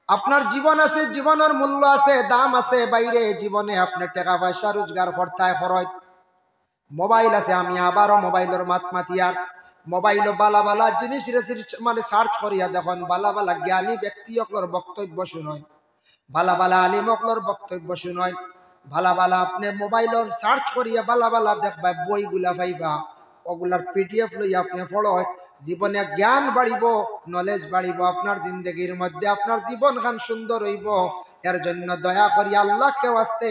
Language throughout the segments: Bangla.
আপনার জীবন আছে, জীবনের মূল্য আছে, দাম আছে। বাইরে জীবনে আপনি টাকা পয়সা রোজগার করতে খরচ। মোবাইল আছে, আমি আবারও মোবাইলের মাতিয়ার মোবাইল বালা বালা জিনিস মানে সার্চ করিয়া দেখুন, বালা বালা জ্ঞানী ব্যক্তি অকলর বক্তব্য শুনয়, বালা বালা আলিম অকলর বক্তব্য শুনয়, বালা বালা আপনি মোবাইলের সার্চ করিয়া বালা বালা দেখবা, বইগুলা পাইবা, ওগুলার পিডিএফ লইয়া আপনি পড়য়। জীবনে জ্ঞান বাড়িব, নলেজ বাড়িব, আপনার জিন্দগির মধ্যে আপনার জীবন খান সুন্দর হইব। এর জন্য দয়া করিয়া আল্লাহকে ওয়াস্তে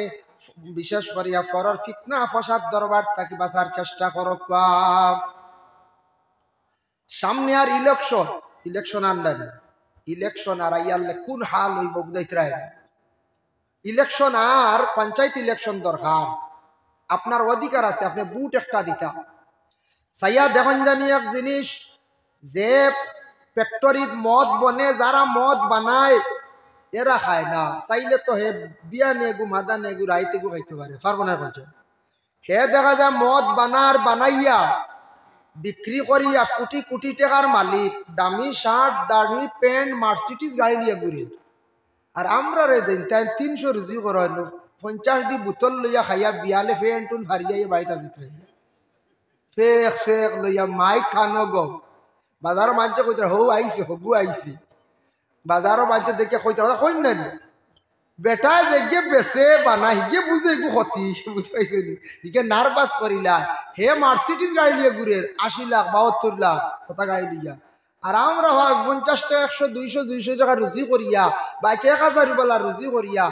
বিশেষ করিয়া ফরর ফিতনা ফসাদ দরবার থাকি বাঁচার চেষ্টা করক। সামনে আর ইলেকশন আনলেন, ইলেকশন আর আইয়ালে কোন হাল হইব বুঝাইতে। ইলেকশন আর পঞ্চায়েত ইলেকশন দরকার, আপনার অধিকার আছে, আপনি বুট একটা দিতা সাইয়া দেখুন জানি এক জিনিস, যে ফ্যাক্টরিত মদ বনে, যারা মদ বানায় এরা খায় না, চাইলে তো হে বিয়া নেগু মাদা নেগু রাইতে গু খাইতে পারে, পারবো না বলছে। হে দেখা যায় মদ বানাইয়া বিক্রি করিয়া কোটি কোটি টাকার মালিক, দামি শার্ট দামি প্যান্ট মার্সিডিজ গাড়ি নিয়ে ঘুরে। আর আমরা রে দিন তাই 300 রুজি করাইল, 50 দি বোতল লইয়া খাইয়া বিয়ালে ফেন্টুন হারিয়াই বাড়িতে আসিত ফেক শেখ লইয়া মাইক খানো গো। বাজারও মানছে কইতে হৌ আইসি হবু আইসি, বাজারও মানছে দেখে কইতে কইন না নি বেটা যে বেছে বানা হিগে বুঝে এগু ক্ষতি বুঝাইছে নি, হিগে নার্ভাস করিলা। হে মার্সিডিজ গাড়ি নিয়ে ঘুরে 80 লাখ 72 লাখ কথা গাড়ি লিয়া। আর আমরা 50 টাকা 100 200 টাকা রুজি করিয়া বা 1000 বেলা রুজি করিয়া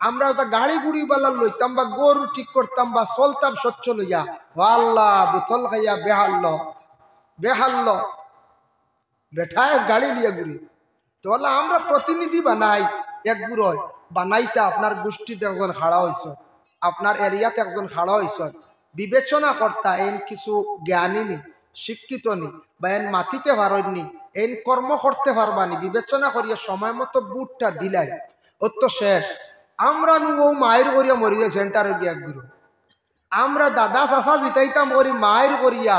আমরা ওটা গাড়ি গুড়ি বেলা লইতাম বা গরু ঠিক করতাম বা চলতাম স্বচ্ছ লইয়া। আল্লাহ বোতল খাইয়া বেহাল্ল বেঠায় গাড়ি নিয়ে ঘুরি। তো আমরা প্রতিনিধি বানাই, এক গুড়য় বানাইতে আপনার গোষ্ঠীতে একজন খাড়া হয়েছ, আপনার এরিয়াতে একজন খাড়া হয়েছ, বিবেচনা কর্তা এন কিছু জ্ঞানী নি, শিক্ষিত নি, বা এন মাতিতে পারেননি, এন কর্ম করতে পারবানি, বিবেচনা করিয়া সময় মতো বুটটা দিলাই, ও তো শেষ। আমরা ও মায়ের করিয়া মরি যায় সেন্টারে গিয়ে এক গুরু, আমরা দাদা চাষা জিতাইতাম করি মায়ের করিয়া,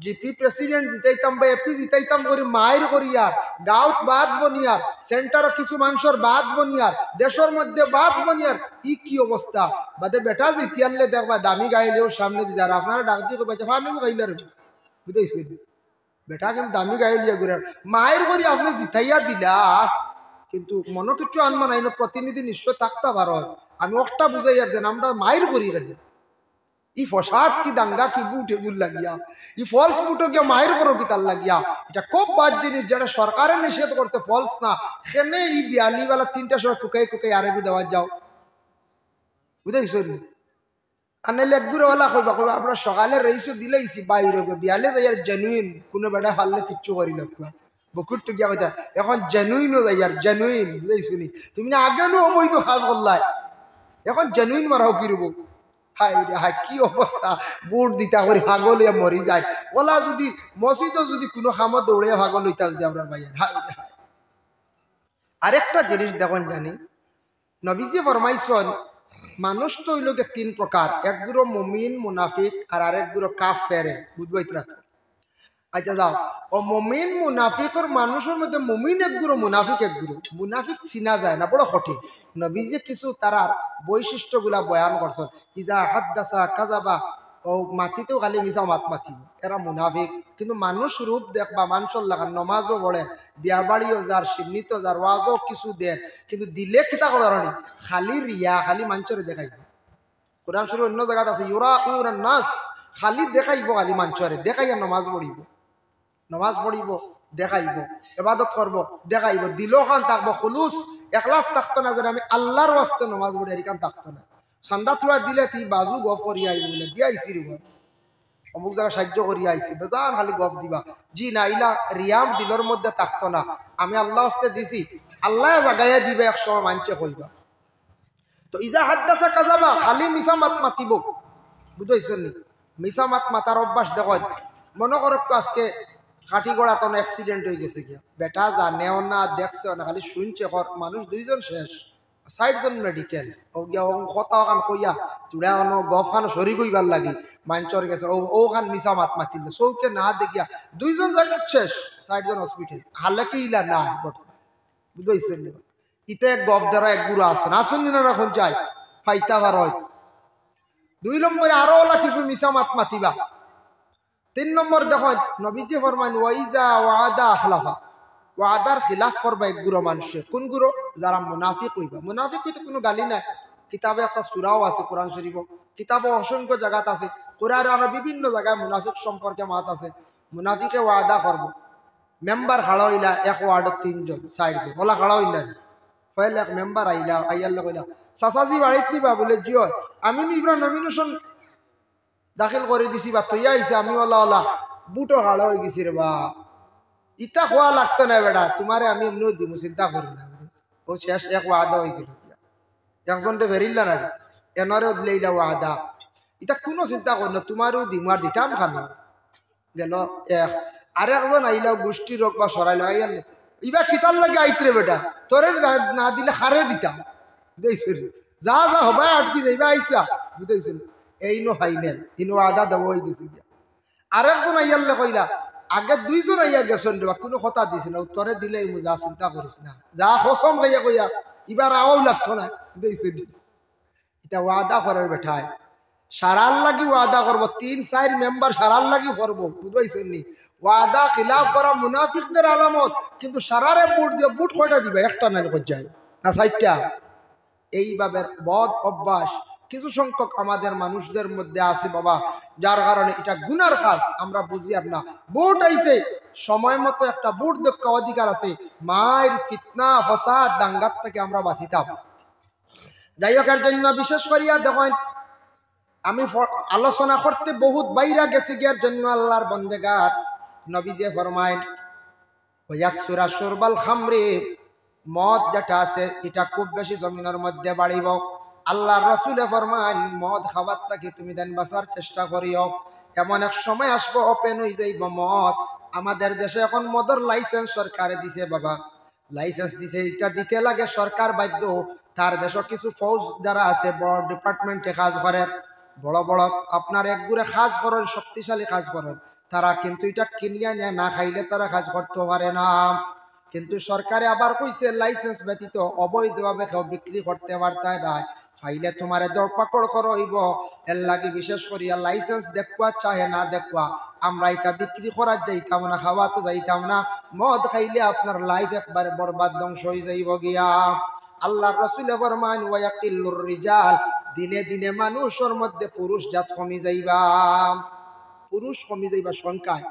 জিপি প্রেসিডেন্ট জিতাইতাম বা এপি জিতাইতাম করি মায়ের করিয়ার, গাঁত বাদ বনিয়ার, সেন্টারও কিছু মানুষের বাদ বনিয়ার, দেশের মধ্যে বাদ বনিয়ার, কি অবস্থা। বাদে বেটা জিতিয়ালে দেখবা দামি গাইলেও সামনে দিয়ে যারা আপনারা ডাক দিয়ে কইছে ফানি গাইলার বুঝাইছি, বেটা কিন্তু দামি গাইল লিয়া ঘুরে মায়ের করি আপনি জিতাইয়া দিলা, কিন্তু মনে কিছু আনবা নাই, প্রতিনিধি নিশ্চয় থাকতে পারো। আমি একটা বুঝাই আর যেন আমরা মায়ের করি গেলে ই ফসাদ কি দাঙ্গা কি বুট এগুল লাগিয়া, ই ফলস বুটও গিয়া মায়ের করো কি তার লাগিয়া, এটা খুব বাদ জিনিস, যেটা সরকারে নিষেধ করছে ফলস না, সেনে ই বিয়ালিবেলা 3টার সময় কুকাই আরেকু দেওয়া যাও বুঝাইছ নি। আনাইলে একগুড়েওয়ালা কইবা আপনার সকালে রইছো দিলেইছি বাইরে বিয়ালে যাই আর জেনুইন কোনো বেটা ফাললে কিচ্ছু করি লাগবা বকুট্টু গিয়া কথা এখন জেনুইনও যাই আর জেনুইন বুঝাইছ নি। তুমি না আগে নো অবৈধ কাজ করলাই, এখন জেনুইন মারাও কিরব। হাই রে হাই কি অবস্থা, বুট দিতা করে হাগলিয়া মরি যায়। ওলা যদি মসজিদও যদি কোনো খামত দৌড়ে হাগল হইতা যদি আমরা ভাইয়ের হাই রে হাই। আরেকটা জিনিস দেখুন জানি, নবীজি ফরমাইছেন মানুষ তো হইল 3 প্রকার, একগুলো মুমিন মুনাফিক আর আরেকগুলো কাফের বুঝবাইতরা। আচ্ছা যাও, ও মুমিন মুনাফিকর মানুষের মধ্যে মুমিন একগুলো মুনাফিক একগুলো, মুনাফিক চিনা যায় না, বড় কঠিন। নবীজি কিছু তারার বৈশিষ্ট্যগুলা বয়ান করছেন, ইজা হাদ্দাসা কাযাবা, ও মাতিতেও খালি মিছা মাত মাতিব, এরা মুনাফিক। কিন্তু মানুষ রূপ দেখবা মানুষের লাগান, নমাজও পড়ে, বিয়া বাড়িও যার, সিন্নিত যার, ওয়াজও কিছু দেন, কিন্তু দিলে কিতা করার খালি রিয়া, খালি মানুষের দেখাইব। কোরআন শরীফ অন্য জায়গাত আছে ইউরাউনা নাস, খালি দেখাইব, খালি মানুষের দেখাইয়া নমাজ পড়িব দেখাইব, ইবাদত করব দেখাইব, দিলও খান থাকবো খুলুস এখলাস থাকতো না, যেন আমি আল্লাহর ওয়াস্তে নমাজ পড়ি এরিকান থাকতো না। চান্দা থুয়া দিলে তুই বাজু গপ করিয়া আইব বলে দিয়া আইসি রিব, অমুক জায়গায় সাহায্য করিয়া আইসি, বেজান খালি গপ দিবা। জি না, ইলা রিয়াম দিলর মধ্যে থাকতো না, আমি আল্লাহ ওয়াস্তে দিছি, আল্লাহ জাগাইয়া দিবে, একসময় মানছে কইবা। তো ইজা হাদ্দাসা কাযাবা, খালি মিছা মাত মাতিব বুঝাইছেন নি। মিছা মাত মাতার অভ্যাস দেখো, মনে করো আজকে কাঠি গড়া তো অ্যাক্সিডেন্ট হয়ে গেছে গিয়া, বেটা জানেও না দেখছেও না, খালি শুনছে, মানুষ 2 জন শেষ, 60 জন মেডিকেল, ও গিয়া কথা খান কইয়া চূড়া আনো গফ খান সরি কইবার লাগি মাঞ্চর গেছে, ও খান মিছা মাত মাতিলে চৌকে না দেখিয়া 2 জন জায়গা শেষ, 60 জন হসপিটাল, হালে কি ইলা না ঘটনা বুঝাইছেন নি। ইতে এক গপ দ্বারা এক গুরু আসুন আসুন দিন এখন চাই ফাইতা বার হয়। 2 নম্বরে আরো ওলা কিছু মিশা মাত মাতিবা। 3 নম্বর দেখুন নবীজি ফরমান ওয়াইজা ওয়াদা আখলাফা, ওয়াদার খিলাফ করবা এক গুরু মানুষে। কোন গুরু? যারা মুনাফিক হইবা। মুনাফিক হইতে কোনো গালি নাই। কিতাবে একটা সূরাও আছে কোরআন শরীফ, কিতাবে অসংখ্য জায়গাত আছে, কোরআনে আরো বিভিন্ন জায়গায় মুনাফিক সম্পর্কে মাত আছে। মুনাফিকে ওয়াদা করব, মেম্বার খাড়া হইলা এক ওয়ার্ডত 3 জন 4 জন ওলা খাড়া হইলা পয়লা এক মেম্বার আইলা আইয়াল্লা কইলা চাচাজি বাড়িত নিবা বলে জিও আমি নিবা নমিনেশন দাখিল করে দিছি বা তৈয়া আইছে আমি ওলা ওলা বুটো খাড়া হয়ে গেছি রে বা ইটা খোয়া লাগতো না বেটা তোমারে আমি এমনিও দিব চিন্তা করি না। ও শেষ এক ওয়াদা হয়ে গেল, একজনটা বেরিলা না এনারেও দিলে ওয়াদা। এটা কোনো চিন্তা কর না তোমারও দিম আর দিতাম খানো গেল এক। আর একজন আইলা গোষ্ঠী রোগ বা সরাইল আইয়ালে ইবা কিতার লাগে আইতরে বেটা তোরে না দিলে হারে দিতাম বুঝাইছিল যা যা হবাই আটকি যাইবা আইসা বুঝাইছিল এই নো ফাইনাল ইনো আদা দেব হয়ে গেছে গিয়া। আর একজন আইয়ালে কইলা আগে 2 জন আইয়া গেছেন দেবা কোনো কথা দিছে না তোরে দিলে যা চিন্তা করিস না যা হসম খাইয়া কইয়া এবার আওয়াও লাগতো না বুঝাইছিল। এটা ওয়াদা করার বেঠায় সারার লাগি ওয়াদা করবো 3-4 মেম্বার সারার লাগি করবো বুঝবাইছেন নি। ওয়াদা খিলাফ করা মুনাফিকদের আলামত, কিন্তু সারারে বুট দিয়ে বুট কয়টা দিবে একটা না যায় না 60টা। এইভাবে বদ অভ্যাস কিছু সংখ্যক আমাদের মানুষদের মধ্যে আছে বাবা, যার কারণে এটা গুনার কাজ আমরা বুঝি আর না। বুট আইছে সময় মতো একটা বুট দেখা অধিকার আছে, মায়ের ফিতনা ফসাদ দাঙ্গাত থেকে আমরা বাঁচিতাম। যাই হোক এর জন্য বিশেষ করিয়া দেখেন আমি আলোচনা করতে বহুত বাইরা গেছি গিয়ার জন্য আল্লাহর বন্দেগার নবীজি ফরমায়েন ওয়াকসুরা শুরবাল খামরি, মদ যেটা আছে এটা খুব বেশি জমিনের মধ্যে বাড়িব। আল্লাহর রাসূলে ফরমান মদ খাবার থেকে তুমি দেন বাঁচার চেষ্টা করিও, এমন এক সময় আসবো ওপেন হয়ে যাইব মদ। আমাদের দেশে এখন মদের লাইসেন্স সরকারে দিছে বাবা, লাইসেন্স দিছে, এটা দিতে লাগে সরকার বাধ্য। তার দেশে কিছু ফৌজ যারা আছে বড় ডিপার্টমেন্টে কাজ করে, বড় বড় আপনার একগুড়ে কাজ করেন, শক্তিশালী কাজ করেন, তারা কিন্তু এটা কিনিয়া নিয়ে না খাইলে তারা কাজ করতে পারে না। কিন্তু সরকারে আবার কইছে লাইসেন্স ব্যতীত অবৈধভাবে কেউ বিক্রি করতে পারতে না, ফাইলে তোমারে দরপাকড় করইব। এর লাগি বিশেষ করিয়া লাইসেন্স দেখবা চাহে না দেখবা আমরা এটা বিক্রি করার যাইতাম না, খাওয়াতে যাইতাম না। মদ খাইলে আপনার লাইফ একবারে বরবাদ ধ্বংস হয়ে যাইব গিয়া। আল্লাহর রাসূল ফরমান ওয়াকিল্লুর রিজাল, দিনে দিনে মানুষের মধ্যে পুরুষ জাত কমি যাইবা, পুরুষ কমি যাইবা সংখ্যায়।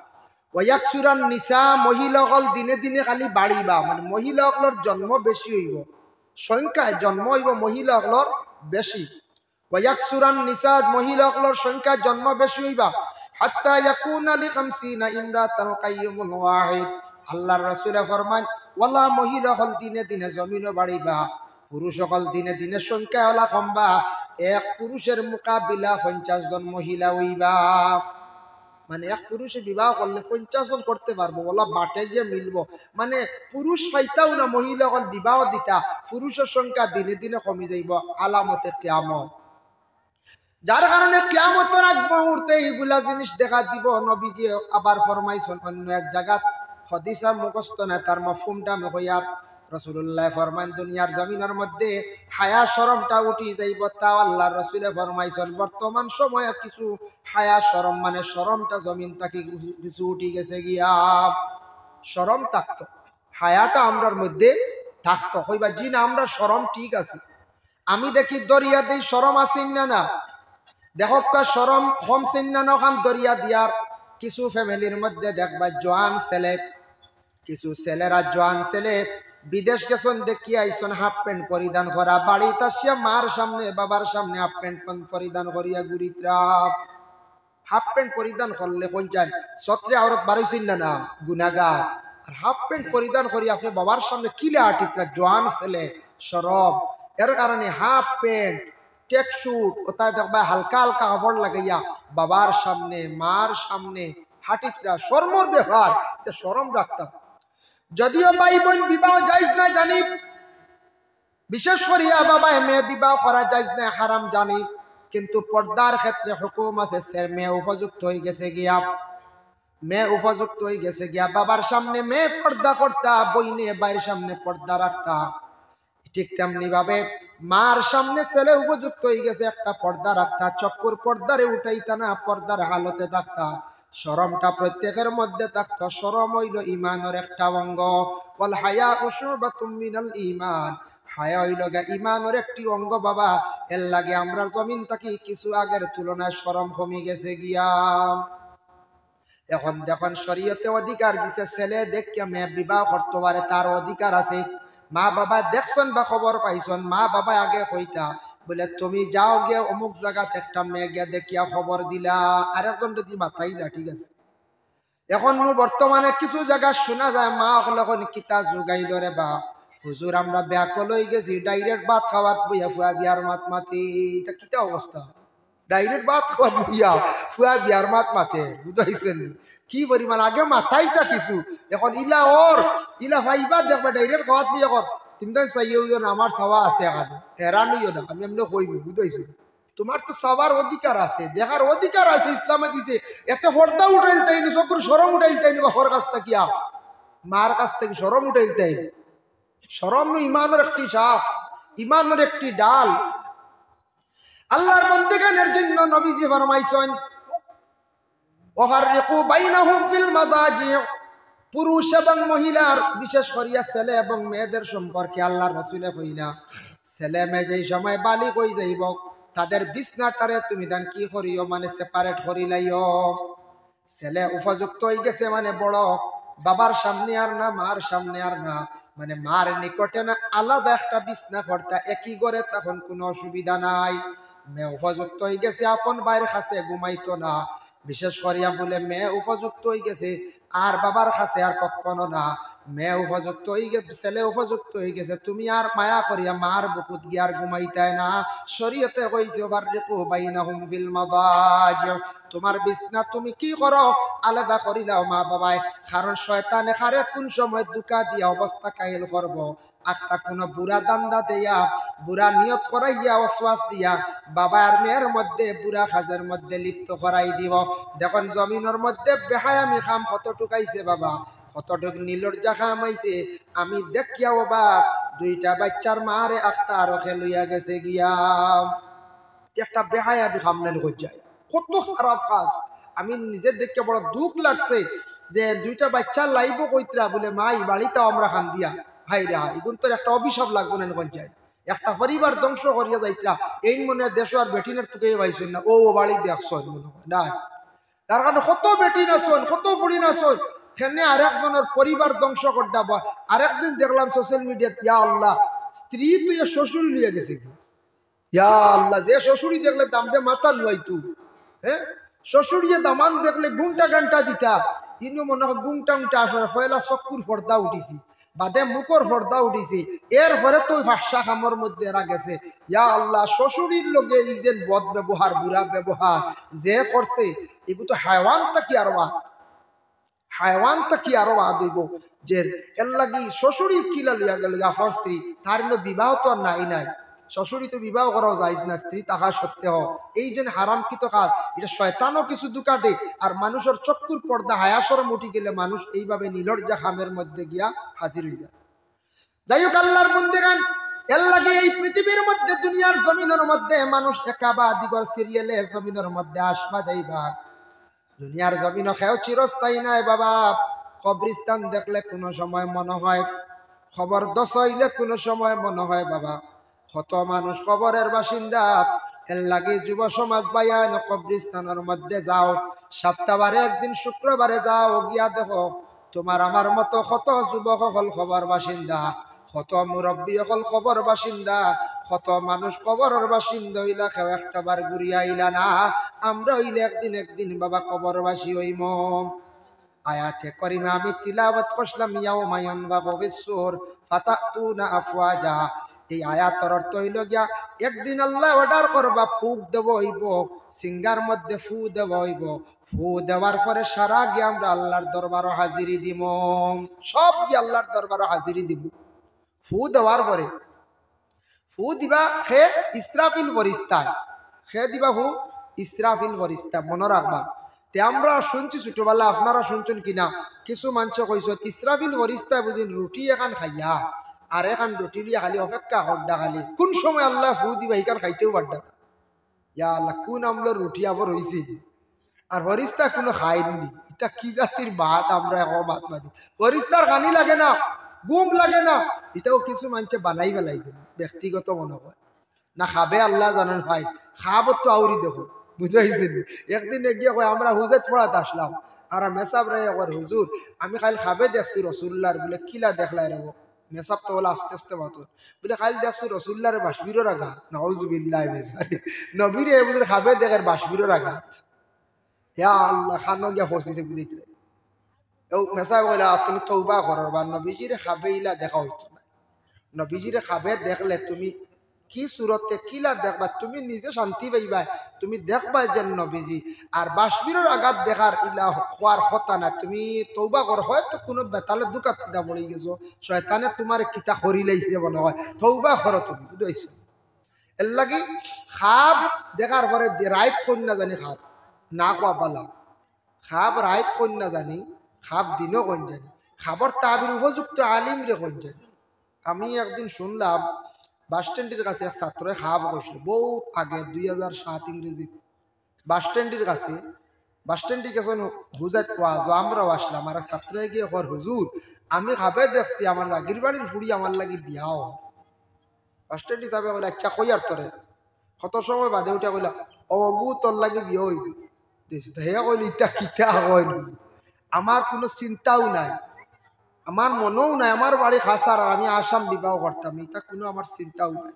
ওয়াকসুরান নিসা, মহিলাসকল দিনে দিনে খালি বাড়িবা, মানে মহিলাসকলের জন্ম বেশি হইব, সংখ্যায় জন্ম হইব মহিলাসকলের বেশি। ওয়াকসুরান নিসা, মহিলাসকলের সংখ্যা জন্ম বেশি হইবা। হাত্তা ইয়াকুনা লি 50 ইমরাতাল কাইয়ুমুল ওয়াহিদ। আল্লাহর রাসূল ফরমান ওয়ালা মহিলাসকল দিনে দিনে জমিনে বাড়িবা, পুরুষসকল দিনে দিনে সংখ্যা হলা কমবা। এক পুরুষের মোকাবিলা 50 জন মহিলা হইবা, মানে এক পুরুষে বিবাহ করলে 50 জন করতে পারবো, বলা বাটে গিয়ে মিলবো। মানে পুরুষ পাইতাও না মহিলা হল বিবাহ দিতা, পুরুষের সংখ্যা দিনে দিনে কমে যাইব, আলামতে কিয়ামত। যার কারণে কিয়ামতের আগ মুহূর্তে এইগুলা জিনিস দেখা দিব। নবীজি আবার ফরমাইছেন অন্য এক জায়গাত, হাদিসা মুখস্থ না তার মাফহুমটা আমি কইয়ার। রাসূলুল্লাহ ফরমান দুনিয়ার জমিনের মধ্যে হায়া শরমটা উঠি যাইব। তাও আল্লাহর রাসূলে ফরমাইছেন বর্তমান সময়ে কিছু হায়া শরম, মানে শরমটা জমিন থেকে কিছু উঠি গেছে গিয়া। শরম থাকতো, হায়াটা আমরার মধ্যে থাকতো, কইবা জি না আমরা শরম ঠিক আছে। আমি দেখি দরিয়া দেই শরম আছেন না না, দেখো শরম কম চিন্না নখান দরিয়া দিয়ার কিছু ফ্যামিলির মধ্যে দেখবা জোয়ান ছেলে, কিছু ছেলেরা জোয়ান ছেলে বিদেশ গেছেন দেখি আইসন হাফ প্যান্ট পরিধান করা, বাড়িতে আসিয়া মার সামনে বাবার সামনে হাফ প্যান্ট পরিধান করিয়া গুরিত্রা। হাফ প্যান্ট পরিধান করলে কোন যান সত্রে আওরত বাড়াইছেন না না গুনাগার। আর হাফ প্যান্ট পরিধান করি আপনি বাবার সামনে কিলে আটিত্রা জোয়ান ছেলে সরব। এর কারণে হাফ প্যান্ট টেকশুট ওটা দেখবা হালকা হালকা কাপড় লাগাইয়া বাবার সামনে মার সামনে হাটিত্রা শর্মর ব্যবহার, এটা শরম রাখতাম। যদিও ভাই বোন বিবাহ জায়েজ না জানি, বিশেষ করিয়া বাবা মেয়ে বিবাহ করা জায়েজ না হারাম জানি, কিন্তু পর্দার ক্ষেত্রে হুকুম আছে। মেয়ে উপযুক্ত হয়ে গেছে গিয়া, মেয়ে উপযুক্ত হয়ে গেছে গিয়া বাবার সামনে মেয়ে পর্দা করতা, বইনে বাইরের সামনে পর্দা রাখতা, ঠিক তেমনি ভাবে মার সামনে ছেলে উপযুক্ত হয়ে গেছে একটা পর্দা রাখতা, চক্কর পর্দারে উঠাইতা না, পর্দার হালতে থাকতা। শরমটা প্রত্যেকের মধ্যে থাকতো। শরম হইল ইমানের একটা অঙ্গ। ওয়াল হায়া শুবাতুম মিনাল ঈমান, হায়া হইল ইমানের একটি অঙ্গ বাবা। এর লাগে আমরা জমিন থাকি কিছু আগের তুলনায় শরম কমে গেছে গিয়া। এখন দেখুন শরীয়তে অধিকার দিছে, ছেলে দেখিয়া মেয়ে বিবাহ করতে পারে, তার অধিকার আছে। মা বাবা দেখছেন বা খবর পাইছেন, মা বাবা আগে কইতা বলে তুমি যাও গে অমুক জায়গাতে একটা মেয়ে গিয়া দেখিয়া খবর দিলা, আরেকজন যদি মাথাই না, ঠিক আছে। এখন বর্তমানে কিছু জায়গা শোনা যায় মা এখন কিতা যোগাইল রে বা হুজুর আমরা ব্যাক লই গেছি, ডাইরেক্ট ভাত খাওয়াত বইয়া ফুয়া বিয়ার মাত মাতি। এটা কিতা অবস্থা? ডাইরেক্ট ভাত খাওয়াত বইয়া ফুয়া বিয়ার মাত মাতে, বুঝাইছেন কি পরিমাণ আগে মাথাইটা কিছু, এখন ইলা ওর ইলা ভাইবা দেখবা ডাইরেক্ট খাওয়াত বইয়া কর তুমি তো চাইও না, আমার চাওয়া আছে এখানে হেরান হইও না, আমি এমনি কইব, বুঝাইছি। তোমার তো সবার অধিকার আছে, দেখার অধিকার আছে, ইসলামে দিছে। এত পর্দা উঠাইল তাই না, চকুর সরম উঠাইল তাই না, বাপর কাছ থেকে মার কাছ থেকে সরম উঠাইল তাই। সরম ইমানের একটি সাপ, ইমানের একটি ডাল। আল্লাহর বন্দেগানের জন্য নবীজি ফরমাইছেন ওয়াফাররিকু বাইনাহুম ফিল মাদাজি, পুরুষ এবং মহিলার বিশেষ করিয়া ছেলে এবং মেয়েদের সম্পর্কে আল্লাহর রাসূলে কইলা ছেলে মেয়ে যেই সময় বালিগ হই যাইব তাদের বিছনাটারে তুমি দান কি করিও, মানে সেপারেট করি লাইও। ছেলে উপযুক্ত হয়ে গেছে মানে বড়, বাবার সামনে আর না, মার সামনে আর না, মানে মার নিকটে না, আলাদা একটা বিছনা করতা, একই ঘরে, তখন কোনো অসুবিধা নাই। মেয়ে উপযুক্ত হয়ে গেছে আপন বাইরের কাছে ঘুমাইতো না, বিশেষ করিয়া বলে মেয়ে উপযুক্ত হয়ে গেছে আর বাবার কাছে আর কখনো না। মেয়ে উপযুক্ত হয়ে গেছে, ছেলে উপযুক্ত হয়ে গেছে, তুমি আর মায়া করিয়া মার বুকুত গিয়ে আর ঘুমাইতাই না। শরীয়তে কইছে ফাররিকু বাইনাহুম বিল মাদাজি, তোমার বিছনা তুমি কি করো আলাদা করিলাও মা বাবায়, কারণ শয়তানে খারে কোন সময় দুকা দিয়া অবস্থা কাহিল করব, আখটা কোনো বুড়া দান্দা দিয়া, বুড়া নিয়ত করাইয়া ওয়াসওয়াস দিয়া বাবা আর মেয়ের মধ্যে বুড়া কাজের মধ্যে লিপ্ত করাই দিব। দেখুন জমিনের মধ্যে বেহায়ামি খাম কত টুকাইছে বাবা, কতটুক নীলজ্জা খামাইছে। আমি দেখিয়াও বা দুইটা বাচ্চার মারে আখতা আরো খেলুইয়া গেছে গিয়া, একটা বেহায়াবি খামলেন যায়, কত খারাপ কাজ। আমি নিজে দেখে বড় দুঃখ লাগছে যে দুইটা বাচ্চা লাইব কইতরা বলে মাই বাড়িতে আমরা খান দিয়া, হাই রে হাই, এগুন তোর একটা অভিশাপ লাগবো না পঞ্চায়েত, একটা পরিবার ধ্বংস করিয়া যাইতরা। এই মনে দেশ আর বেটিনের তুকে পাইছেন না, ও বাড়ি দেখছ মনে হয় না, তার কারণে কত বেটি নাচন, কত বুড়ি নাচন, সেখানে আরেকজনের পরিবার ধ্বংস করতে। আরেকদিন দেখলাম সোশ্যাল মিডিয়াতে, ইয়া আল্লাহ, স্ত্রী তুই শ্বশুরি লিয়ে গেছে কি, ইয়া আল্লাহ, যে শ্বশুরি দেখলে দাম দে মাথা লুয়াইতু, হ্যাঁ শ্বশুরিয়ে দামান দেখলে গুংটা গানটা দিতা, কিন্তু মনে হয় গুংটা উংটা আসলে ফয়লা চক্কুর পর্দা উঠিছি, বাদে মুখর পর্দা উঠিছি, এরপরে তো ভাষা খামর মধ্যে এরা গেছে। ইয়া আল্লাহ, শ্বশুরির লগে এই যে বদ ব্যবহার, বুড়া ব্যবহার যে করছে, এগুলো তো হায়ওয়ান থাকি আরো হায়ওয়ান থাকি আরো হইব। যে এর লাগি শ্বশুরি কিলা লইয়া গেল আফর স্ত্রী, তার বিবাহ তো আর নাই নাই, শ্বশুরি তো বিবাহ করাও যাইজ না, স্ত্রী তাহা সত্ত্বেও এই যে হারামকৃত কাজ, এটা শয়তানও কিছু দুকা দে। আর মানুষের চক্ষুর পর্দা হায়াসরম উঠি গেলে মানুষ এইভাবে নীলজ্জা খামের মধ্যে গিয়া হাজির হয়ে যায়। যাই হোক আল্লাহর বন্দেগান, এর লাগে এই পৃথিবীর মধ্যে দুনিয়ার জমিনের মধ্যে মানুষ একাবা দিগর সিরিয়ালে জমিনের মধ্যে আসবা যাইবা, দুনিয়ার জমিন খেয়েও চিরস্থায়ী নাই বাবা। কবরিস্তান দেখলে কোনো সময় মনে হয়, খবর দশ হইলে কোনো সময় মনে হয় বাবা কত মানুষ কবরের বাসিন্দা। এর লাগে যুব সমাজ বাইয়ান কবরিস্তানের মধ্যে যাও, সপ্তাহবারে একদিন শুক্রবারে যাও, গিয়া দেখো তোমার আমার মতো কত যুবক হল খবর বাসিন্দা, কত মুরব্বী হল খবর বাসিন্দা, কত মানুষ কবরের বাসিন্দা হইলা, কেউ একটা বার ঘুরিয়া আইলা না। আমরা হইলে একদিন বাবা কবরবাসী হইম। আয়াতে করিমা আমি তিলাওয়াত করলাম, ইয়াউমা ইয়ানফাখু ফিস-সূর ফাতাতুনা আফওয়াজা। এই আয়াতের অর্থ হইল গিয়া একদিন আল্লাহ অর্ডার করবা, ফুক দেব হইব, সিঙ্গার মধ্যে ফু দেব হইব, ফু দেওয়ার পরে সারা গিয়ে আমরা আল্লাহর দরবারও হাজিরি দিব, সব গিয়ে আল্লাহর দরবারও হাজিরি দিব। ফু দেওয়ার পরে ফু দিবা খে ইসরাফিল ফরিস্তায়, খে দিবা ফু ইসরাফিল ফরিস্তা, মনে রাখবা। তে আমরা শুনছি ছোটবেলা, আপনারা শুনছেন কিনা, কিছু মানুষ কইস ইসরাফিল ফরিস্তায় বুঝিন রুটি এখন খাইয়া আর এখান রুটি লিয়া খালি অপেক্ষা হড্ডা খালি কোন সময় আল্লাহ ফু দিবা এইখান খাইতেও পারডা না। ইয়া আল্লাহ কোন আমলোর রুটি আবার হয়েছিল আর হরিস্তা কোনো খাইনি। এটা কি জাতির ভাত আমরা এখন ভাত মানি। হরিস্তার খানি লাগে না, গুম লাগে না, এটাও কিছু মানুষে বানাই বেলাই দেন ব্যক্তিগত মনে হয় না খাবে আল্লাহ জানেন ভাই। খাবো তো আউরি দেখো বুঝাইছেন। একদিন গিয়ে কয় আমরা হুজেত পড়াতে আসলাম আর মেসাব রে একবার হুজুর আমি খালি খাবে দেখছি রসুল্লার বলে কিলা দেখলাই রেব মেসাব তো বলে আস্তে আস্তে মাতো বলে খালি দেখছি রসুল্লার বাসবিরোর আঘাত নাউজুবিল্লাহ নবীরে বুঝলে খাবে দেখের বাসবিরোর আঘাত। ইয়া আল্লাহ খানো গিয়া ফসিছে বুঝিতে মেসাব কইলা তুমি তৌবা করো বা নবীজিরে খাবে ইলা দেখা হইতো না। নবীজিরে খাবে দেখলে তুমি কি সুরতে কিলা দেখবা তুমি নিজে শান্তি পাইবা। তুমি দেখবা যে নবীজি আর বাসবিরোর আঘাত দেখার ইলা হওয়ার কথা না। তুমি তৌবা কর হয়তো কোনো বেতালে দুকাত কিতা পড়ে গেছো শয়তানে তোমার কিতা করি লাইছে মনে হয় তৌবা করো তুমি বুঝাইছো। এর লাগি খাব দেখার পরে রাইত কন্যা জানি খাব না কোয়া পালা খাব রাইত কন্যা জানি খাব দিনও কন জানি খাবার তাবির উপযুক্ত আলিম রে কন জানি। আমি একদিন শুনলাম বাস স্ট্যান্ডের কাছে এক ছাত্র খাব করছিল বহুত আগে 2007 ইংরেজি বাস স্ট্যান্ডের কাছে বাস স্ট্যান্ডে গেছেন হুজাত কোয়াজ আমরাও আসলাম আর ছাত্র গিয়ে কর হুজুর আমি খাবে দেখছি আমার জাগির বাড়ির ফুড়ি আমার লাগি বিয়াও। বাস স্ট্যান্ড হিসাবে বলে আচ্ছা কই আর তোরে কত সময় বাদে উঠে কইলা অগু তোর লাগে বিয়ে হইব হে কইল ইটা কিতা হয় আমার কোনো চিন্তাও নাই আমার মনেও নাই আমার বাড়ি খাসার আর আমি আসাম বিবাহ করতাম এটা কোনো আমার চিন্তাও নাই।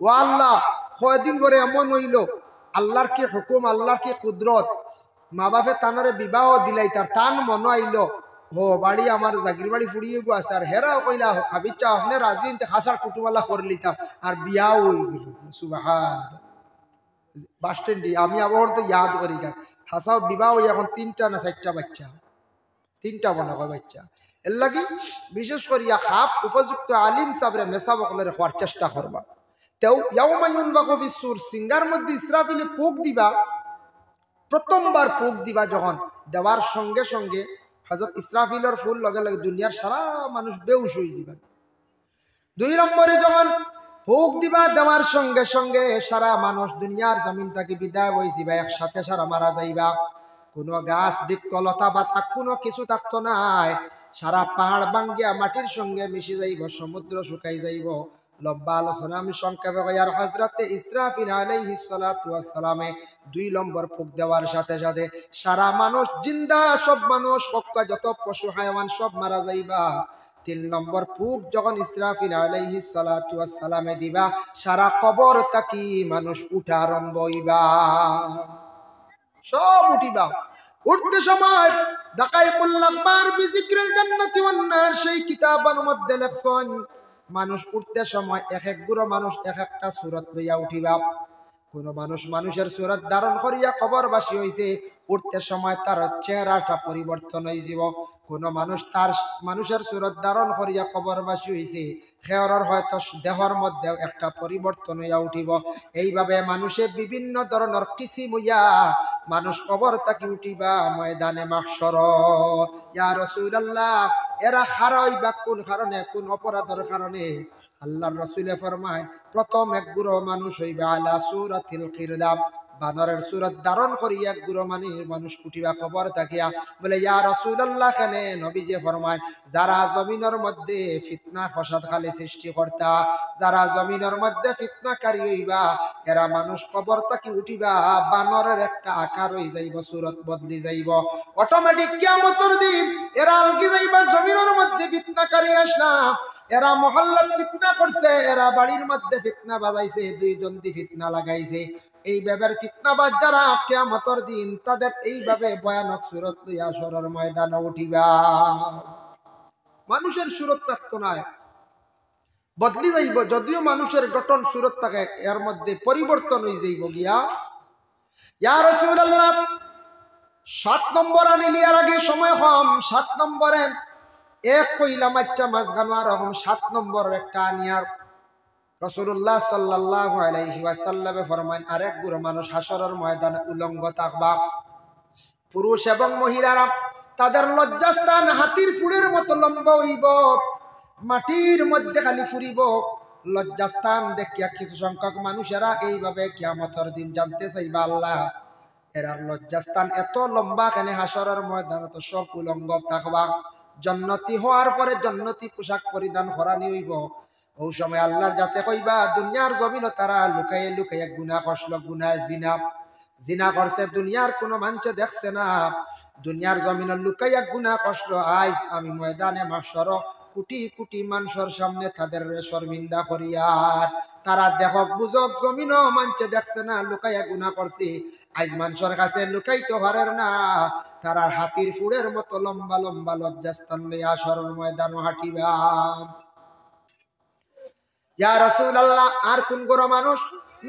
ও আল্লাহ কয়দিন পরে এমন হইল আল্লাহর কি হুকুম আল্লাহর কি কুদরত মা বাপে তানারে বিবাহ দিলাই তার টান মনে আইল হো বাড়ি আমার জাগির বাড়ি ফুড়িয়ে গো আছে আর হেরাও কইলা ভাবিচ্ছা আপনি রাজি খাসার কুটুমালা করে লিতাম আর বিয়াও হয়ে গেল সুবহান। বাস স্ট্যান্ডে আমি আবার তো ইয়াদ করি গান হাসাও বিবাহ এখন 3টা না 4টা বাচ্চা 3টা মনে হয় বাচ্চা। এর লাগি বিশেষ করিয়া খাপ উপযুক্ত আলিম সাবরে মেসাব করে হওয়ার চেষ্টা করবা। তেও ইয়াউমায়ুন বাকুফিস সুর সিঙ্গার মধ্যে ইসরাফিলে পোক দিবা প্রথমবার পোক দিবা যখন দেওয়ার সঙ্গে সঙ্গে হযরত ইসরাফিলের ফুল লগে লগে দুনিয়ার সারা মানুষ বেহুশ হয়ে যাবে। 2 নম্বরে যখন পোক দিবা দেওয়ার সঙ্গে সঙ্গে সারা মানুষ দুনিয়ার জমিন থেকে বিদায় হয়ে যাবে একসাথে সারা মারা যাইবা। কোনো গাছ বৃক্ষ লতা পাতা কোনো কিছু থাকতো নাই সারা পাহাড় ভাঙ্গিয়া মাটির সঙ্গে মিশে যাইব সমুদ্র শুকাই যাইব। লম্বা আলোচনা আমি সংক্ষেপে কইয়ার হযরতে ইসরাফিল আলাইহিস সালাতু ওয়াস সালামে 2 নম্বর ফুঁক দেওয়ার সাথে সাথে সারা মানুষ জিন্দা সব মানুষ কক্কা যত পশু হায়াওয়ান সব মারা যাইবা। 3 নম্বর ফুঁক যখন ইসরাফিল আলাইহিস সালাতু ওয়াস সালামে দিবা সারা কবর তাকি মানুষ উঠা আরম্ভ হইবা সব উঠিবা। উঠতে সময় দাকাইকুল আখবার বিজিক্রিল জান্নাতি ওয়ান নার সেই কিতাবের মধ্যে লেখছেন মানুষ উঠতে সময় এক এক গুরো মানুষ এক একটা সূরত লইয়া উঠিবা। কোন মানুষ মানুষের সূরত ধারণ করিয়া কবরবাসী হইছে উঠতে সময় তার চেহারাটা পরিবর্তন হয়ে যাব। কোন মানুষ তার মানুষের সূরত ধারণ করিয়া কবরবাসী হইছে খেয়রর হয়তো দেহর মধ্যে একটা পরিবর্তন হইয়া উঠিব। এইভাবে মানুষে বিভিন্ন ধরনের কিসিম হইয়া মানুষ কবর তাকি উঠিবা ময়দানে মাহশর। ইয়া রাসূলুল্লাহ এরা খারাই বা কোন কারণে কোন অপরাধের কারণে আল্লাহর রাসূলে ফরমায় প্রথম এক গুরু মানুষ হইবে আলা সূরাতিল কিরদাম বানরের সূরত ধারণ করিয়া এক গুরু মানুষ উঠিবা কবর তাকিয়া। বলে ইয়া রাসূলুল্লাহ কেনে নবীজি ফরমায় যারা জমিনের মধ্যে ফিতনা ফসাদ খালি সৃষ্টি করতা যারা জমিনের মধ্যে ফিতনাকারী হইবা এরা মানুষ কবর তাকি উঠিবা বানরের একটা আকার হয়ে যাইব সূরত বদলি যাইব অটোমেটিক কিয়ামতের দিন এরা আলগি যাইবা জমিনের মধ্যে ফিতনাকারী আসনা এরা মহল্লাত ফিতনা করছে এরা বাড়ির মধ্যে ফিতনা বাজাইছে 2 জনদি ফিতনা লাগাইছে এইভাবে ফিতনাবাজ যারা কিয়ামতের দিন তাদের এইভাবে ভয়ানক সূরত লইয়া হাশরের ময়দানে উঠিবা। মানুষের সূরত থাকতো না বদলি যাইব যদিও মানুষের গঠন সূরত থাকে এর মধ্যে পরিবর্তন হয়ে যাইব গিয়া। ইয়া রাসূলুল্লাহ 7 নম্বর আনিলি এর আগে সময় কম 7 নম্বরে এক কইলাম আচ্ছা মাঝখানে আর রকম 7 নম্বর একটা আনিয়ার রাসূলুল্লাহ সাল্লাল্লাহু আলাইহি ওয়াসাল্লামে ফরমান আরেক গুরু মানুষ হাশরের ময়দানে উলঙ্গ থাকবা পুরুষ এবং মহিলারা তাদের লজ্জাস্থান হাতির ফুলের মতো লম্বা হইব মাটির মধ্যে খালি ফুরিব। লজ্জাস্থান দেখিয়া কিছু সংখ্যক মানুষেরা এইভাবে কিয়ামতের দিন জানতে চাইবা আল্লাহ এরার লজ্জাস্থান এত লম্বা, কেন হাসরের ময়দানে তো সব উলঙ্গ থাকবা, জন্নতি হওয়ার পরে জন্নতি পোশাক পরিধান করানি হইব। ওই সময় আল্লাহর যাতে কইবা দুনিয়ার জমিনও তারা লুকাইয়ে লুকাইয়ে গুনাহ করছিল, গুনাহ জিনা করছে, দুনিয়ার কোনো মানুষে দেখছে না, দুনিয়ার জমিনে লুকাইয়া গুনাহ করছিল। আজ আমি ময়দানে মাহশর কোটি কোটি মানুষের সামনে তাদের শর্মিন্দা করিয়ার তারা দেখক বুঝক জমিনও মানছে দেখছে না লুকাইয়া গুনাহ করছে। আজ মানুষের কাছে লুকাইতে পারেন না, তারা হাতির ফুড়ের মতো লম্বা লম্বা লজ্জাস্থান লইয়া আসরের ময়দানও হাঁটিবা। ইয়া রাসূলুল্লাহ, আর কোন গুরো মানুষ?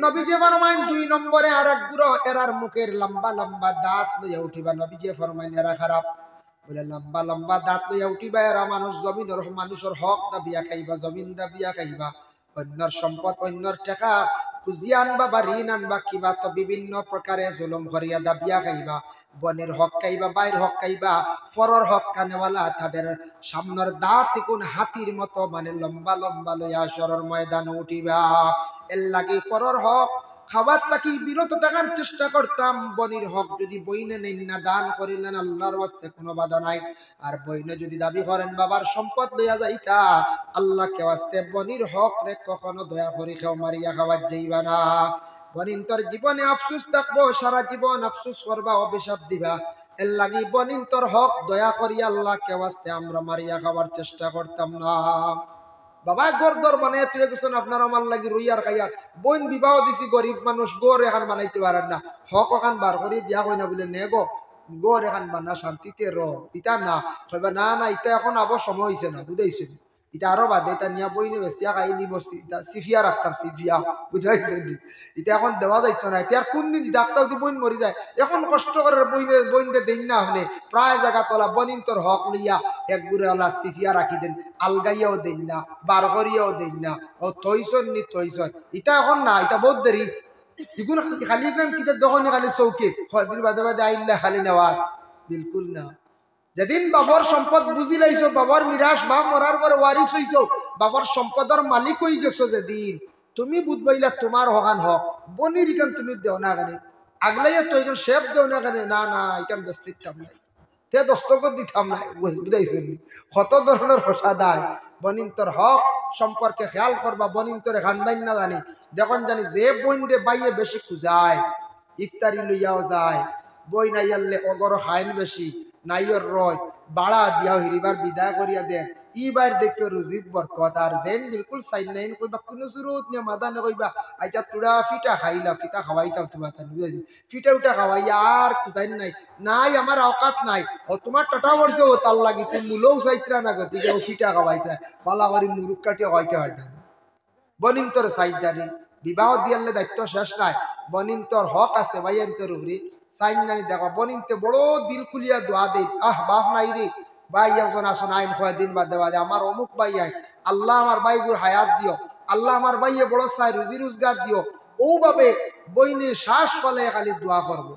নবীজি ফরমাইন 2 নম্বরে আর এক গুরো, এরার মুখের লম্বা লম্বা দাঁত লইয়া উঠিবা। নবীজি ফরমাইন এরা খারাপ, বলে লম্বা লম্বা দাঁত লইয়া উঠিবা এরা মানুষ জমিনের মানুষের হক দাবিয়া খাইবা, জমিন দাবিয়া খাইবা, অন্যর সম্পদ অন্যর টাকা খুঁজিয়া আনবা বা ঋণ আনবা, কিবা তো বিভিন্ন প্রকারে জুলুম করিয়া দাবিয়া খাইবা, বনের হক খাইবা, বাইর হক খাইবা, ফরর হক কানেওয়ালা তাদের সামনের দাঁত কোন হাতির মতো মানে লম্বা লম্বা লইয়া আসরের ময়দানে উঠিবা। এর লাগি ফরর হক খাবার তাকি বিরত থাকার চেষ্টা করতাম। বনির হক যদি বইনে নেন না, দান করিলেন আল্লাহর ওয়াস্তে কোনো বাধা নাই। আর বইনে যদি দাবি করেন বাবার সম্পদ লইয়া যাইতা, আল্লাহকে ওয়াস্তে বনির হক রে কখনো দয়া করি কেউ মারিয়া খাওয়ার যাইবা না। বনিন তোর জীবনে আফসোস থাকবো, সারা জীবন আফসোস করবা, অভিশাপ দিবা। এর লাগি বনিন তোর হক দয়া করি আল্লাহকে ওয়াস্তে আমরা মারিয়া খাওয়ার চেষ্টা করতাম না। বাবা গড় বানাই তুই গেছেন আপনার আমার লাগি রইয়ার খাইয়ার, বোন বিবাহ দিছি, গরিব মানুষ গড় এখন বানাইতে পারেন না, হক ওখান বার করি দিয়া হয় না বলে নে গো গড় এখন বানা শান্তিতে ইটা না কইবা না না ইটা এখন আবার সময় হয়েছে না, বুঝাইছেন? এটা আরো বাদে এটা নিয়ে বই নেবে খাই নিব, সিফিয়া রাখতাম, সিফিয়া, বুঝাইছেন? এটা এখন দেওয়া যাইতো না। এটা আর কোন দিন ডাক্তার যদি বইন মরি যায়, এখন কষ্ট করে বইনদের দেন না হলে প্রায় জায়গা তোলা বনিন তোর হক লইয়া এক গুড়ে ওলা সিফিয়া রাখি দেন, আলগাইয়াও দেন না, বার করিয়াও দেন না, ও থইছন নি থইছন। এটা এখন না, এটা বহুত দেরি। এগুলো খালি নাম কিতাব দোকানে খালি চৌকে কদিন বাদে বাদে আইলে খালি নেওয়ার বিলকুল না। যেদিন বাবার সম্পদ বুঝি লাইছো, বাবার মিরাস বাপ মরার পরে ওয়ারিস হইছ, বাবার সম্পদের মালিক হয়ে গেছো, যেদিন তুমি বুঝবাইলা তোমার হকান হক বনির ইকান তুমি দেও না কেন, আগলাইয়া তো একজন শেফ দেও না কেন, না না ইকান ব্যস্ত দিতাম নাই, তে দস্তখত দিতাম নাই, বুঝাইছেন? কত ধরনের ফসা দায়। বনিন তোর হক সম্পর্কে খেয়াল করবা, বনিন তোর খানদাইন না জানি দেখুন জানি যে বইন দে বাইয়ে বেশি খুঁজায়, ইফতারি লইয়াও যায়, বই নাইয়ালে অগর খাইন বেশি, নাইয়র রয় বাড়া দিয়াও হিরিবার বিদায় করিয়া দেন, ইবার দেখিও রুজিত বরকত। আর যেন বিলকুল সাইন নাইন কইবা কোনো সুরত নিয়ে মাদা নে কইবা আইটা তুড়া ফিটা খাইলাও, কিতা খাওয়াইতাম তোমার বুঝেছি, ফিটা উঠা খাওয়াই আর খুঁজাইন নাই, নাই আমার আওকাত নাই, ও তোমার টাটা বলছে ও তার লাগি তুমি মূলও চাইত্রা না গতিকে ও ফিটা খাওয়াইত্রা পালা করি মুরুখ কাটিয়া খাওয়াইতে পারত। বনিন তোর সাইজ জানি বিবাহ দিয়ালে দায়িত্ব শেষ নাই, বনিন তোর হক আছে ভাইয়েন তোর উপরে সাইন জানি দেখো, বনিনতে বড় দিল খুলিয়া দোয়া দেই, আহ বাপ নাই রে ভাই একজন আসুন আইন খোয়া দিন বাদে বাদে আমার অমুক ভাই আই, আল্লাহ আমার ভাইগুর হায়াত দিও, আল্লাহ আমার ভাইয়ে বড় চাই রুজি রোজগার দিও, ওভাবে বইনে শ্বাস ফলে খালি দোয়া করবো,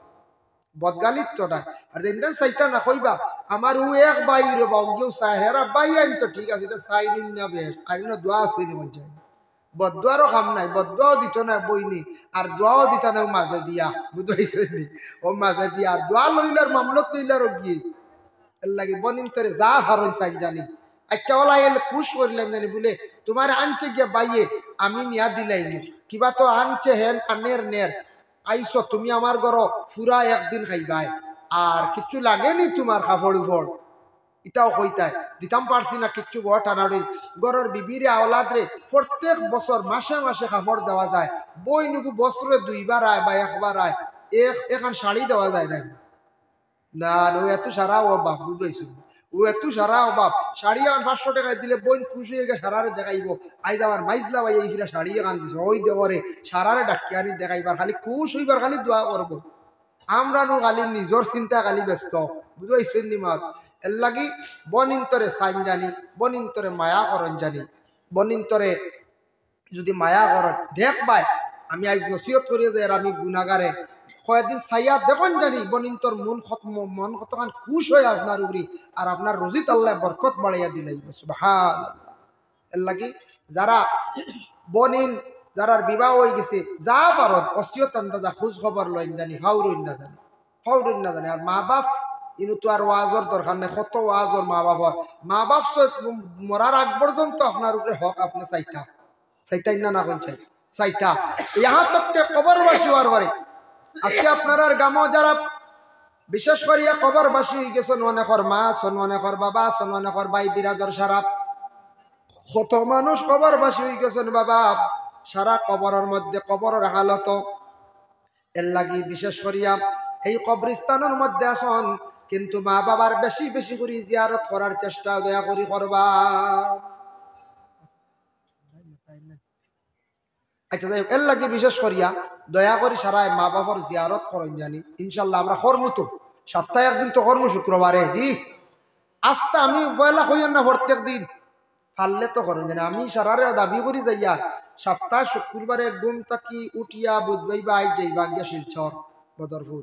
বদগালিত্ব নাই। আর যেদিন চাইতা না কইবা আমার ও এক ভাই রে বাউ কেউ চাই হেরা ভাই আইন তো ঠিক আছে, এটা চাই নিন না বেশ আইন দোয়া আছে নি মন বদুয়ারও কাম নাই, বদুয়াও দিত না বইনি, আর দোয়াও দিত না মাঝে দিয়া, বুঝাইছে নি? ও মাঝে দিয়া আর দোয়া লইলার মামলত লইলারও গিয়ে এর লাগে বনিন তোরে যা ফারন চাই জানি আচ্ছা ওলা এলে খুশ করিলেন জানি বলে তোমার আনছে গিয়া বাইয়ে আমি নিয়া দিলাই কিবা তো আনছে হেন আনের নের আইসো তুমি আমার ঘর পুরা একদিন খাইবাই, আর কিচ্ছু লাগেনি তোমার কাপড় উপর, ইটাও কইতাই দিতাম পারছি না কিচ্ছু বড় টানাড়ি গরের বিবিরে আওলাদ রে প্রত্যেক বছর মাসে মাসে কাপড় দেওয়া যায়, বই নুকু বস্ত্রে 2 বার আয় বা 1 বার আয়, এখন শাড়ি দেওয়া যায় না, না ও এত সারা অভাব, বুঝাইছি ও এত সারা অভাব, শাড়ি আমার 500 টাকায় দিলে বোন খুশি হয়ে সারারে দেখাইব, আইজ আমার মাইজলা ভাই এই ফিরা শাড়ি এখান দিছে ওই দেওয়ারে সারারে ডাকি আনি দেখাইবার, খালি খুশ হইবার খালি দোয়া করবো, আমরা নো খালি নিজের চিন্তা খালি ব্যস্ত, বুঝাইছেন নি মাত? এর লাগি বনিন্তরে সাইন জানি, বনিন্তরে মায়া করন জানি, বনিন্তরে যদি মায়া করন দেখ ভাই আমি আজ নসিহত করিয়ে যাই আর আমি গুনাগারে কয়েকদিন সাইয়া দেখুন জানি বনিন্তর মন কতখান খুশ হয় আপনার উপরি, আর আপনার রোজিত আল্লাহ বরকত বাড়াইয়া দিলাই, সুবহানাল্লাহ। এর লাগি যারা বনিন যারার বিবাহ হয়ে গেছে যা পারত অসিয়ত আন্দাজা খোঁজ খবর লইন জানি ফাউরইন না জানি আর মা বাপ ইনু তো আর ওয়াজর দরকার নেই কত ওয়াজর মা বাপ মরার আগ পর্যন্ত আপনার উপরে হক আপনি চাইতাই না কোন চাইতা ইহা তককে কবরবাসী হওয়ার পরে আজকে আপনার গামো যারা বিশেষ করিয়া কবরবাসী হয়ে গেছেন অনেকর মা শোন অনেকর বাবা শোন অনেকর ভাই বিরাদর সারা কত মানুষ কবরবাসী হয়ে গেছেন বাবা সারা কবরের মধ্যে কবরের হালত এর লাগি বিশেষ করিয়া এই কবরস্থানের মধ্যে আসন কিন্তু মা বাবার বেশি বেশি করে জিয়ারত করার চেষ্টা দয়া করি করবা। আচ্ছা যাই হোক এর লাগি বিশেষ করিয়া দয়া করি সারাই মা বাবার জিয়ারত করেন জানি ইনশাল্লাহ আমরা করবো তো সপ্তাহে একদিন তো করবো শুক্রবারে জি আস্তে আমি পয়লা হইয়েন না প্রত্যেক দিন পারলে তো করেন জানি আমি সারারে দাবি করি যাইয়া সপ্তাহ শুক্রবারে ঘুম থাকি উঠিয়া বুঝবাই বা আই যাইবা গিয়া শিলচর বদরপুর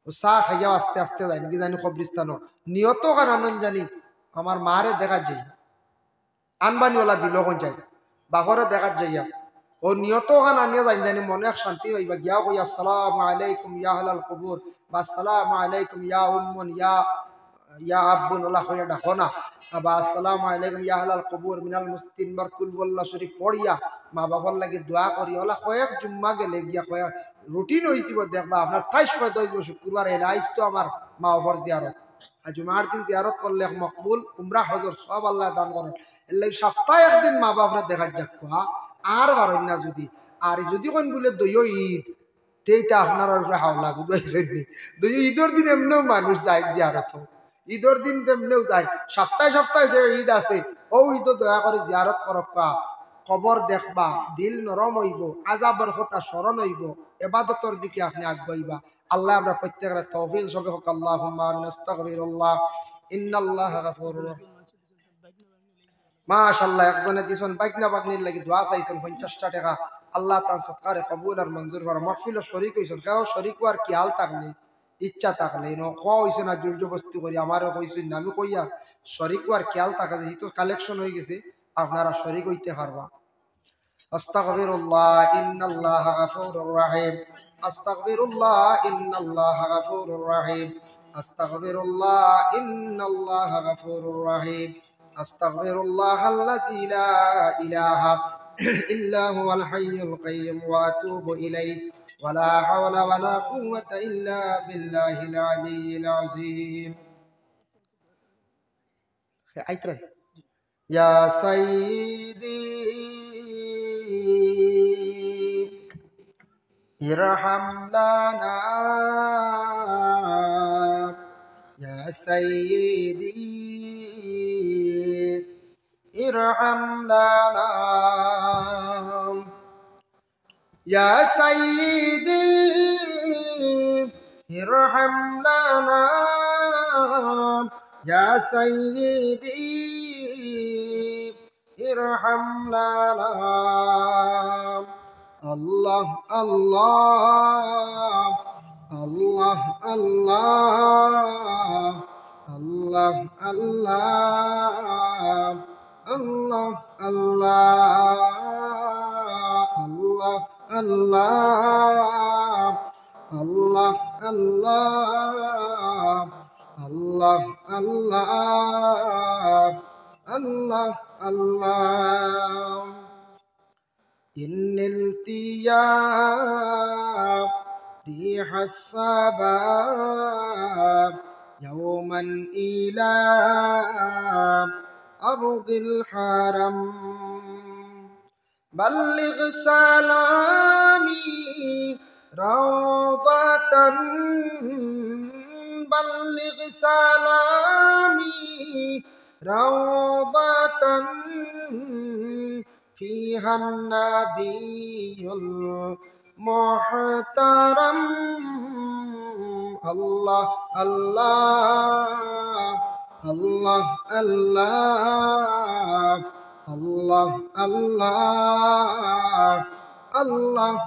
ও চা খাইয়া আস্তে আস্তে যাই নাকি জানি কবরিস্তানো নিয়ত কার আনন্দ জানি আমার মারে দেখা যাই আনবানিওয়ালা দিল কোন যাই বাঘরে দেখা যাইয়া ও নিয়ত খান আনিয়া যাই জানি মনে এক শান্তি হইবা গিয়া কই আসসালামু আলাইকুম ইয়া আহলাল কবর বা আসসালামু আলাইকুম ইয়া উম্মুন ইয়া আব্বুন আল্লাহ হইয়া ডাকো না বা আসসালামু আলাইকুম ইয়া আহলাল কবর মিনাল মুসলিম বার কুল ওয়াল্লাহ শরীফ পড়িয়া মা বাবার লাগি দোয়া করি ওলা কয়েক জুম্মা গেলে গিয়া কয়েক রুটিন হয়েছিল দেখবা আপনার 28 পয়দা হইব শুক্রবার এলাইস তো আমার মা বাবার জিয়ারত আর জুমার দিন জিয়ারত করলে মকবুল উমরা হজর সব আল্লাহ দান করেন এর লাগি সপ্তাহে একদিন মা বাপরা দেখা যাক আর পারেন না যদি কোন বলে দইও ঈদ তেইটা আপনার উপরে হাওলা বুঝাইছেন দইও ঈদের দিন এমনিও মানুষ যায় জিয়ারত ঈদের দিন এমনিও যায় সপ্তাহে যে ঈদ আছে ও ঈদ দয়া করে জিয়ারত করবা কবর দেখবা দিল নরম হইব আযাবের কথা স্মরণ হইব ইবাদতের দিকে আপনি আগবাইবা আল্লাহ আমরা প্রত্যেকের তৌফিক সবে হোক আল্লাহুম্মা আমিন আস্তাগফিরুল্লাহ ইন্নাল্লাহা গাফুরুর রহিম মাশাআল্লাহ একজনে দিছেন বাইকনা বাগনির লাগি দোয়া চাইছেন 50 টাকা আল্লাহ তাআলা সৎকারে কবুল আর মঞ্জুর করে মাহফিলে শরীক হইছেন কেউ শরীক হওয়ার কি হাল থাকলে ইচ্ছা থাকলে হইছে না জোর জবরদস্তি করি আমারও কইছেন না আমি কইয়া শরীক হওয়ার খেয়াল থাকা যেহেতু কালেকশন হয়ে গেছে আপনারা শরীক হইতে পারবা আস্তাগফিরুল্লাহ ইন্নাল্লাহা গাফুরুর রহিম আস্তাগফিরুল্লাহ ইন্নাল্লাহা গাফুরুর রহিম আস্তাগফিরুল্লাহ ইন্নাল্লাহা গাফুরুর রহিম আস্তাগফিরুল্লাহ আল্লাযী লা ইলাহা ইল্লা হুয়াল হাইয়ুল কাইয়্যুম ওয়া আতুবু ইলাইহি ওয়া লা হাওলা ওয়া লা কুওয়াতা ইল্লা বিল্লাহিল আলিয়্যিল আযীম আইতরা ইয়া সাইয়্যিদি ইরহাম লানা ইয়া সাইয়্যিদি ইরহাম লানা ইয়া সাইয়্যিদি ইরহাম লানা ইয়া সাইয়্যিদি ইরহাম লানা আল্লাহ আল্লাহ আল্লাহ আল্লাহ আল্লাহ আল্লাহ আল্লাহ আল্লাহ আল্লাহ আল্লাহ আল্লাহ আল্লাহ আল্লাহ আল্লাহ إن التياب ريح الصباب يوما إلى أرض الحرم بلغ سلامي روضة بلغ سلامي روضة فيها النبي المحترم الله الله الله الله الله الله الله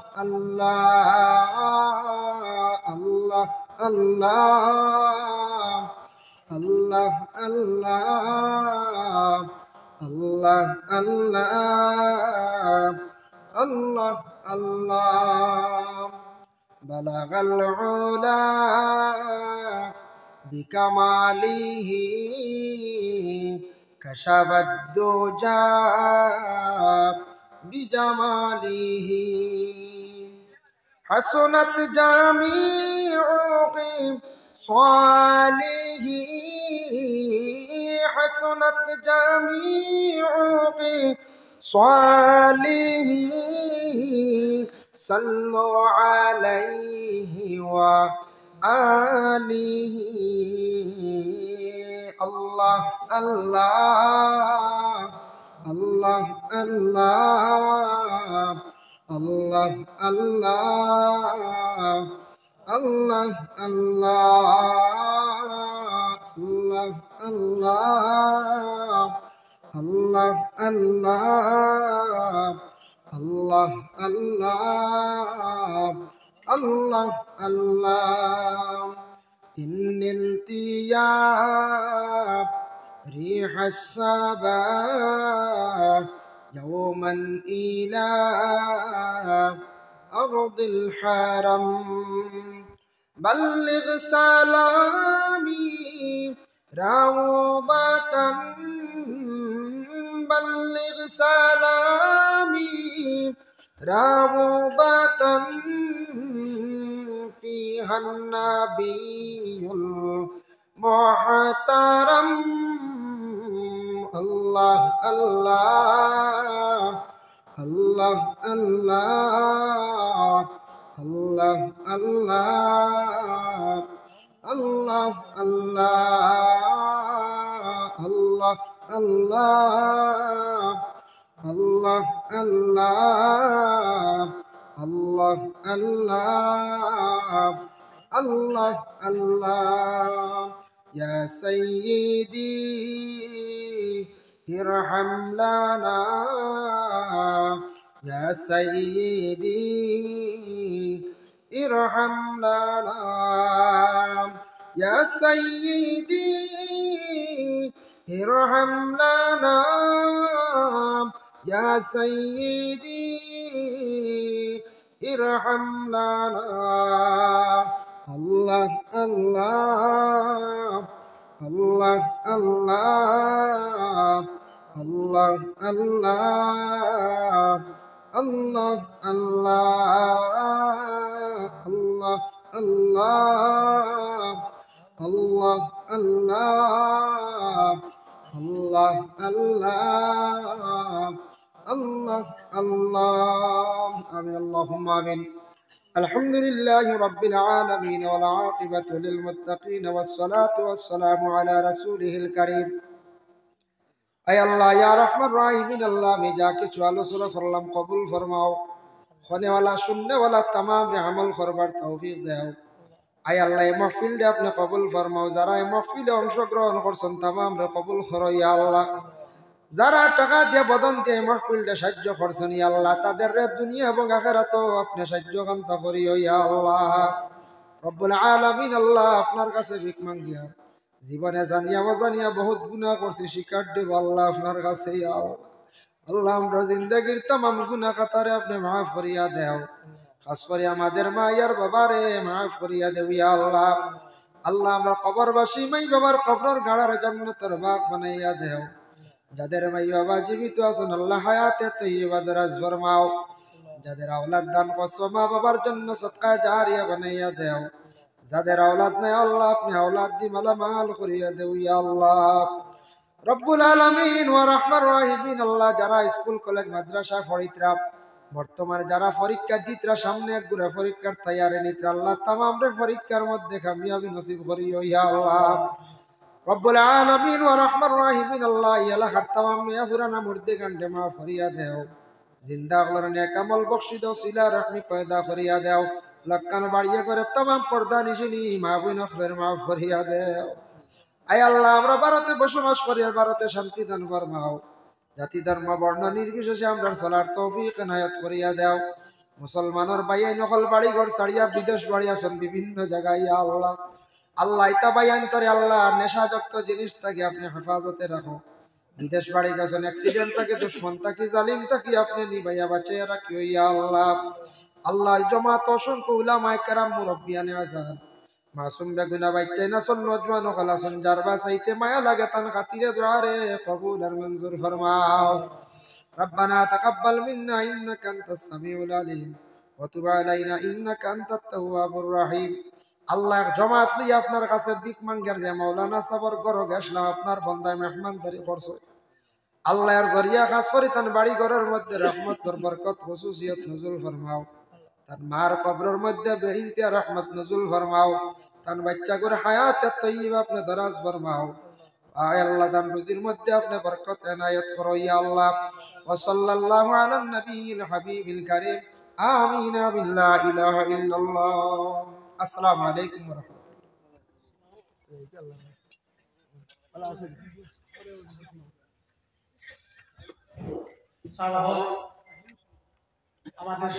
الله الله الله الله আল্লাহ আল্লাহ আল্লাহ আল্লাহ বালাগাল উলা বিকামালিহি কাশাফাদ দুজা বিজামালিহি Hasnat জামিউ صالحه حسنت جميع صالحه صلوا عليه وآله الله الله الله الله الله الله Allah Allah Allah Allah Allah Allah Allah Allah Allah Allah innal tiyab ريح الصبا يوما إلى أرض الحرم بلغ سلامي روضة بلغ سلامي روضة فيها النبي المحترم الله الله الله الله الله الله الله الله الله الله الله الله الله الله الله يا سيدي ارحم لنا يا سيدي ارحم لنا يا سيدي ارحم لنا يا سيدي ارحم لنا الله الله الله الله الله الله الله الله الله الله الله الله الله الله الله آمين اللهم آمين الحمد لله رب العالمين والعاقبة للمتقين والصلاة والسلام على رسوله الكريم أي الله يا رحمن الرحيم الله میں جا کے سوالو سورہ فرلم قبول فرماؤ ہونے والا سننے والا تمام رے عمل کرবার তৌফিক দাও আয় আল্লাহ এই মাহফিলটা আপনি কবুল ফরমাও যারা এই মাহফিলে অংশগ্রহণ করছেন तमाम রে কবুল করো ইয়া আল্লাহ যারা টাকা দিয়ে বদন দিয়ে মাহফিলটা সাহায্য করছেন ইয়া আল্লাহ তাদের রে দুনিয়া এবং আখিরাতেও আপনি সাহায্য কান্ত করিও ইয়া আল্লাহ রব্বুল আলামিন আল্লাহ আপনার কাছে ভিক মাঙ্গি আর জীবনে জানিয়া অজানিয়া বহুত গুনাহ করছি শিকার দেব আল্লাহ আপনার কাছে ইয়া আল্লাহ আল্লাহ আমরা জিন্দেগীর तमाम গুনাহ কাতারে আপনি maaf করিয়া দাও খাস করে আমাদের মায়ের বাবারে maaf করিয়া দেও ইয়া আল্লাহ আল্লাহ আমরা কবরবাসী মাই বাবার কবরের গাড়ার জান্নাতের বাগ বানাইয়া দেও যাদের মাই বাবা জীবিত আছেন আল্লাহ হায়াতে তৈয়বা দরাজ ফরমাও যাদের আওলাদ দান করছো মা বাবার জন্য সদকা জারিয়া বানাইয়া দেও যাদের আওলাদ নাই আল্লাহ আপনি আওলাদ দি মালামাল করিয়া দেও ইয়া আল্লাহ রব্বুল আলামিন ওয়া রাহমার রাহিমিন আল্লাহ যারা স্কুল কলেজ মাদ্রাসা পড়িতরা বর্তমানে যারা পরীক্ষা দিতরা সামনে একগুলা পরীক্ষার তৈয়ারি নিতরা আল্লাহ तमाम রে পরীক্ষার মধ্যে কামিয়াবি নসিব করিও ইয়া আল্লাহ রব্বুল আলামিন ওয়া রাহমার রাহিমিন আল্লাহ ইয়ালা তমাম নিয়া পুরানা মুর্দে গান্ডে মা ফরিয়া দেও জিন্দা গলর নেক আমল বখশি দাও সিলা রহমি পয়দা করিয়া দেও লক্কান বাড়িয়ে করে तमाम পর্দা নিশিনি মা বোন আখরের মা ফরিয়া দেও আয় আল্লাহ আমরা ভারতে বসবাস করি আর ভারতে শান্তি দান ফরমাও জাতি ধর্ম বর্ণ নির্বিশেষে আমরা চলার তৌফিক এনায়েত করিয়া দাও মুসলমানের বাইয়াই নকল বাড়ি ঘর ছাড়িয়া বিদেশ বাড়ি আছেন বিভিন্ন জায়গায় ইয়া আল্লাহ আল্লাহ ইতা বাইয়ান করে আল্লাহ নেশাযুক্ত জিনিস থেকে আপনি হেফাজতে রাখো বিদেশ বাড়ি গেছেন, অ্যাক্সিডেন্ট থাকি, দুশ্মন থাকি, জালিম থাকি আপনি নিবাইয়া বাঁচাইয়া রাখিও ইয়া আল্লাহ। আল্লাহ জমাত অসংখ্য উলামায়ে কেরাম মুরব্বিয়ানে আজান মাসুম বেগুনা বাচ্চাই না সন নজওয়ান খলাসন জারবা চাইতে মায়া লাগে তান খাতিরে দোয়া রে কবুল আর মঞ্জুর ফরমাও। ربنا تقبل منا إنك أنت السميع العليم وتب علينا إنك أنت التواب الرحيم। আল্লাহ জমাত লিয়ে আপনার কাছে ভিক মাঙ্গার যে মাওলানা সাবর গরো গেছলাম আপনার বন্দায় মেহমানদারি করছো আল্লাহর জরিয়া খাস করে তার বাড়ি ঘরের মধ্যে রহমত বরকত খুশুসিয়ত নজুল ফরমাও। তার মার কবরের মধ্যে বেইনতিয়া রহমত নজুল ফরমাও। তার বাচ্চা করে হায়াত তৈয়ব আপনি দরাজ ফরমাও। আয় আল্লাহ তার রুজির মধ্যে আপনি বরকত এনায়েত করো ইয়া আল্লাহ। ওয়া সাল্লাল্লাহু আলান নবিয়িল হাবিবিল কারীম আমিন বিল্লা ইলাহা ইল্লাল্লাহ। আসসালামু আলাইকুম ওয়া রাহমাতুল্লাহ। আমাদের